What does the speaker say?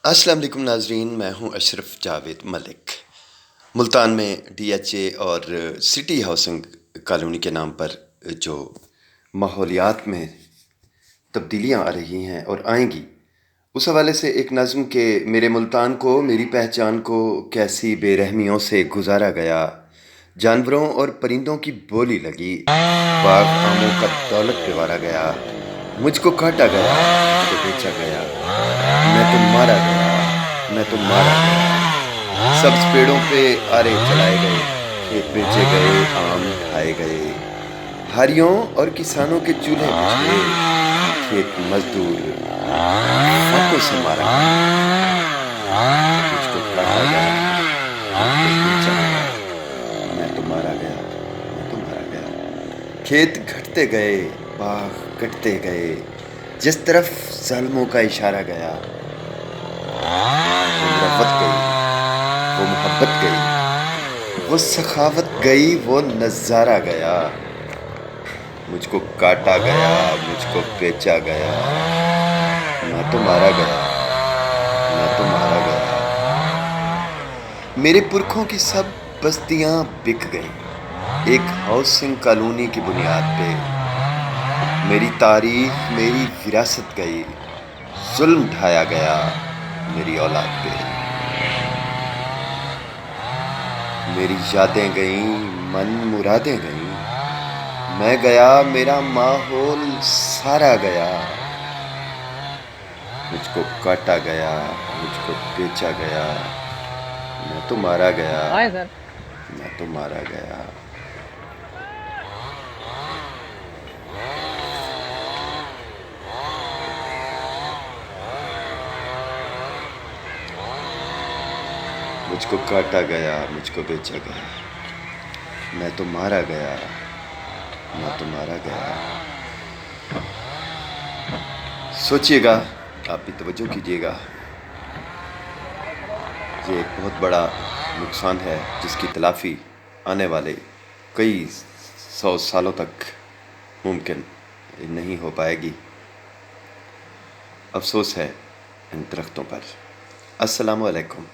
السلام علیکم ناظرین، میں ہوں اشرف جاوید ملک۔ ملتان میں ڈی ایچ اے اور سٹی ہاؤسنگ کالونی کے نام پر جو ماحولیات میں تبدیلیاں آ رہی ہیں اور آئیں گی، اس حوالے سے ایک نظم کہ میرے ملتان کو، میری پہچان کو کیسی بے رحمیوں سے گزارا گیا، جانوروں اور پرندوں کی بولی لگی، باغ آموں کا دولت پوارا گیا، مجھ کو کاٹا گیا، مجھ کو بیچا گیا، میں تو مارا گیا، میں تو مارا گیا، سبز پیڑوں پہ آرے چلائے گئے، کھیت بیچے گئے، آم کھائے گئے، ہاریوں اور کسانوں کے چولہے بجھے، کھیت مزدور فاقوں سے مارا گیا، مجھ کو کاٹا گیا، مجھ کو بیچا گیا، میں تو مارا گیا، میں تو مارا گیا، کھیت گھٹتے گئے، باغ کٹتے گئے، جس طرف ظالموں کا اشارہ گیا، وہ مروت گئی، وہ محبت گئی، وہ سخاوت گئی، وہ نظارہ گیا، مجھ کو کاٹا گیا، مجھ کو بیچا گیا، میں تو مارا گیا، میں تو مارا گیا، میرے پرکھوں کی سب بستیاں بک گئیں ایک ہاؤسنگ کالونی کی بنیاد پہ، میری تاریخ، میری وراثت گئی، ظلم ڈھایا گیا میری اولاد پہ، میری یادیں گئیں، من مرادیں گئیں، میں گیا، میرا ماحول سارا گیا، مجھ کو کاٹا گیا، مجھ کو بیچا گیا، میں تو مارا گیا، میں تو مارا گیا۔ مجھ کو کاٹا گیا، مجھ کو بیچا گیا، میں تو مارا گیا، میں تو مارا گیا۔ سوچئے گا، آپ بھی توجہ کیجئے گا، یہ ایک بہت بڑا نقصان ہے جس کی تلافی آنے والے کئی 100 سالوں تک ممکن نہیں ہو پائے گی۔ افسوس ہے ان درختوں پر۔ السلام علیکم۔